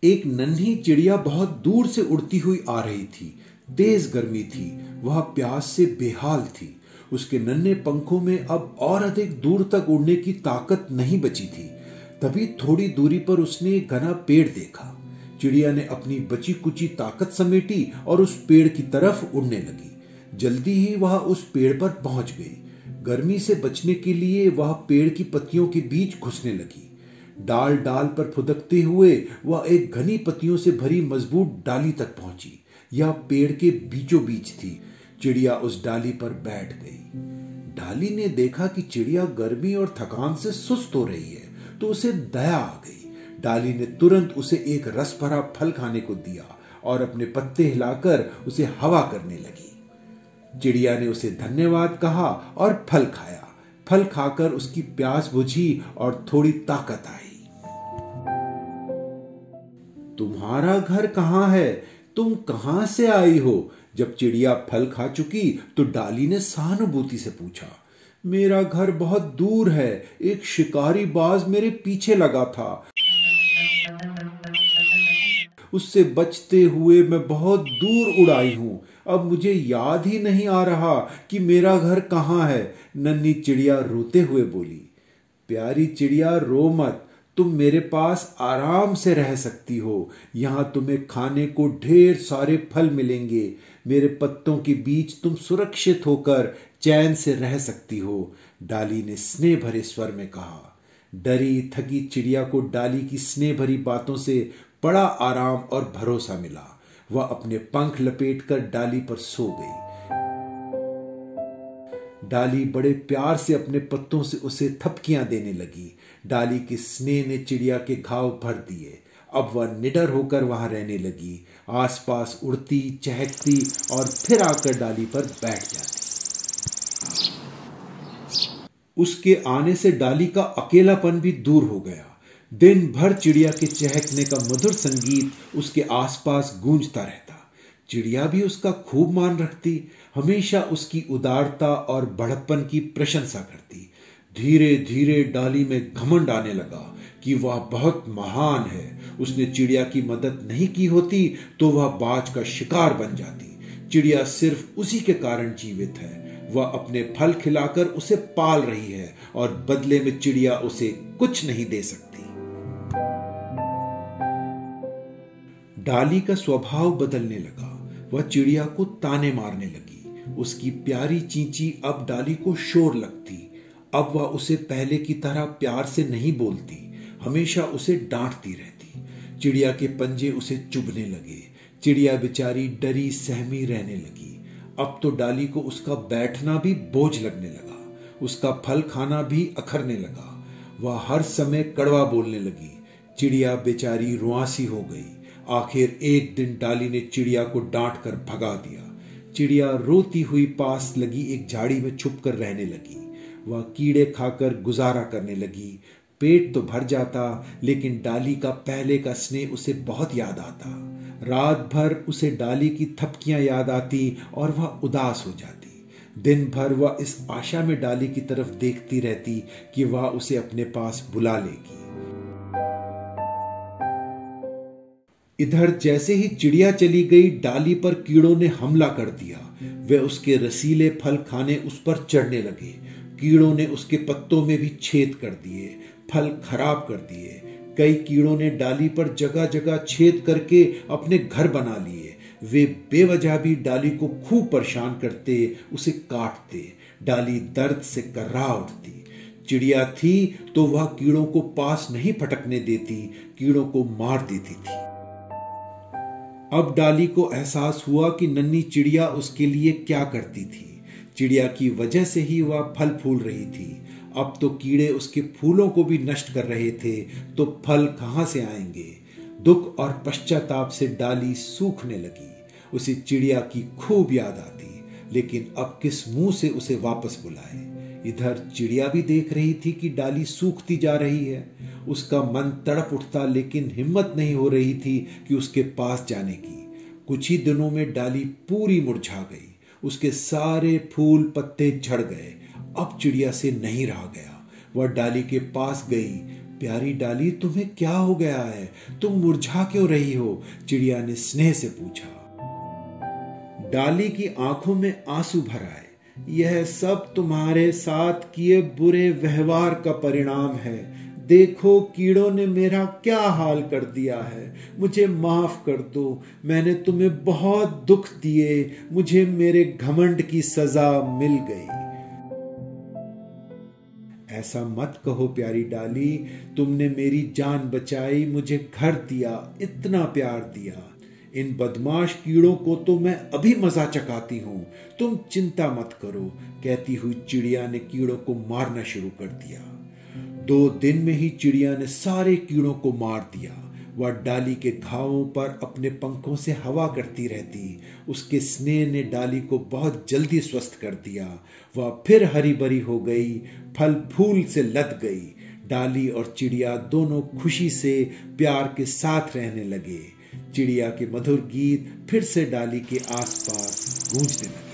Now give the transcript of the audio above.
एक नन्ही चिड़िया बहुत दूर से उड़ती हुई आ रही थी। तेज गर्मी थी, वह प्यास से बेहाल थी। उसके नन्हे पंखों में अब और अधिक दूर तक उड़ने की ताकत नहीं बची थी। तभी थोड़ी दूरी पर उसने एक घना पेड़ देखा। चिड़िया ने अपनी बची कुची ताकत समेटी और उस पेड़ की तरफ उड़ने लगी। जल्दी ही वह उस पेड़ पर पहुंच गई। गर्मी से बचने के लिए वह पेड़ की पत्तियों के बीच घुसने लगी। डाल डाल पर फुदकते हुए वह एक घनी पत्तियों से भरी मजबूत डाली तक पहुंची। यह पेड़ के बीचों बीच थी। चिड़िया उस डाली पर बैठ गई। डाली ने देखा कि चिड़िया गर्मी और थकान से सुस्त हो रही है, तो उसे दया आ गई। डाली ने तुरंत उसे एक रस भरा फल खाने को दिया और अपने पत्ते हिलाकर उसे हवा करने लगी। चिड़िया ने उसे धन्यवाद कहा और फल खाया। फल खाकर उसकी प्यास बुझी और थोड़ी ताकत आई। तुम्हारा घर कहाँ है? तुम कहां से आई हो? जब चिड़िया फल खा चुकी तो डाली ने सहानुभूति से पूछा। मेरा घर बहुत दूर है, एक शिकारी बाज मेरे पीछे लगा था। उससे बचते हुए मैं बहुत दूर उड़ आई हूं। अब मुझे याद ही नहीं आ रहा कि मेरा घर कहाँ है। नन्ही चिड़िया रोते हुए बोली। प्यारी चिड़िया, रो मत, तुम मेरे पास आराम से रह सकती हो। यहां तुम्हें खाने को ढेर सारे फल मिलेंगे। मेरे पत्तों के बीच तुम सुरक्षित होकर चैन से रह सकती हो, डाली ने स्नेह भरे स्वर में कहा। डरी थकी चिड़िया को डाली की स्नेह भरी बातों से बड़ा आराम और भरोसा मिला। वह अपने पंख लपेटकर डाली पर सो गई। डाली बड़े प्यार से अपने पत्तों से उसे थपकियां देने लगी। डाली के स्नेह ने चिड़िया के घाव भर दिए। अब वह निडर होकर वहां रहने लगी, आसपास उड़ती, चहकती और फिर आकर डाली पर बैठ जाती। उसके आने से डाली का अकेलापन भी दूर हो गया। दिन भर चिड़िया के चहकने का मधुर संगीत उसके आसपास गूंजता रहता। चिड़िया भी उसका खूब मान रखती, हमेशा उसकी उदारता और बढ़प्पन की प्रशंसा करती। धीरे धीरे डाली में घमंड आने लगा कि वह बहुत महान है। उसने चिड़िया की मदद नहीं की होती तो वह बाज का शिकार बन जाती। चिड़िया सिर्फ उसी के कारण जीवित है। वह अपने फल खिलाकर उसे पाल रही है और बदले में चिड़िया उसे कुछ नहीं दे सकती। डाली का स्वभाव बदलने लगा। वह चिड़िया को ताने मारने लगी। उसकी प्यारी चींची अब डाली को शोर लगती। अब वह उसे पहले की तरह प्यार से नहीं बोलती, हमेशा उसे डांटती रहती। चिड़िया के पंजे उसे चुभने लगे। चिड़िया बेचारी डरी सहमी रहने लगी। अब तो डाली को उसका बैठना भी बोझ लगने लगा। उसका फल खाना भी अखरने लगा। वह हर समय कड़वा बोलने लगी। चिड़िया बेचारी रुआंसी हो गई। आखिर एक दिन डाली ने चिड़िया को डांट कर भगा दिया। चिड़िया रोती हुई पास लगी एक झाड़ी में छुपकर रहने लगी। वह कीड़े खाकर गुजारा करने लगी। पेट तो भर जाता, लेकिन डाली का पहले का स्नेह उसे बहुत याद आता। रात भर उसे डाली की थपकियां याद आती और वह उदास हो जाती। दिन भर वह इस आशा में डाली की तरफ देखती रहती कि वह उसे अपने पास बुला लेगी। इधर जैसे ही चिड़िया चली गई, डाली पर कीड़ों ने हमला कर दिया। वे उसके रसीले फल खाने उस पर चढ़ने लगे। कीड़ों ने उसके पत्तों में भी छेद कर दिए, फल खराब कर दिए। कई कीड़ों ने डाली पर जगह जगह छेद करके अपने घर बना लिए। वे बेवजह भी डाली को खूब परेशान करते, उसे काटते। डाली दर्द से कर्रा उठती। चिड़िया थी तो वह कीड़ों को पास नहीं फटकने देती, कीड़ों को मार देती थी। अब डाली को एहसास हुआ कि नन्ही चिड़िया उसके लिए क्या करती थी। चिड़िया की वजह से ही वह फल फूल रही थी। अब तो कीड़े उसके फूलों को भी नष्ट कर रहे थे, तो फल कहां से आएंगे। दुख और पश्चाताप से डाली सूखने लगी। उसे चिड़िया की खूब याद आती, लेकिन अब किस मुंह से उसे वापस बुलाए। इधर चिड़िया भी देख रही थी कि डाली सूखती जा रही है। उसका मन तड़प उठता, लेकिन हिम्मत नहीं हो रही थी कि उसके पास जाने की। कुछ ही दिनों में डाली पूरी मुरझा गई। उसके सारे फूल पत्ते झड़ गए। अब चिड़िया से नहीं रहा गया। वह डाली के पास गई, प्यारी डाली, तुम्हें क्या हो गया है? तुम मुरझा क्यों रही हो? चिड़िया ने स्नेह से पूछा। डाली की आंखों में आंसू भर आए। यह सब तुम्हारे साथ किए बुरे व्यवहार का परिणाम है। देखो, कीड़ों ने मेरा क्या हाल कर दिया है। मुझे माफ कर दो, मैंने तुम्हें बहुत दुख दिए। मुझे मेरे घमंड की सजा मिल गई। ऐसा मत कहो प्यारी डाली, तुमने मेरी जान बचाई, मुझे घर दिया, इतना प्यार दिया। इन बदमाश कीड़ों को तो मैं अभी मजा चखाती हूं, तुम चिंता मत करो। कहती हुई चिड़िया ने कीड़ों को मारना शुरू कर दिया। 2 दिन में ही चिड़िया ने सारे कीड़ों को मार दिया। वह डाली के घावों पर अपने पंखों से हवा करती रहती। उसके स्नेह ने डाली को बहुत जल्दी स्वस्थ कर दिया। वह फिर हरी भरी हो गई, फल फूल से लद गई। डाली और चिड़िया दोनों खुशी से प्यार के साथ रहने लगे। चिड़िया के मधुर गीत फिर से डाली के आसपास गूंजने लगे।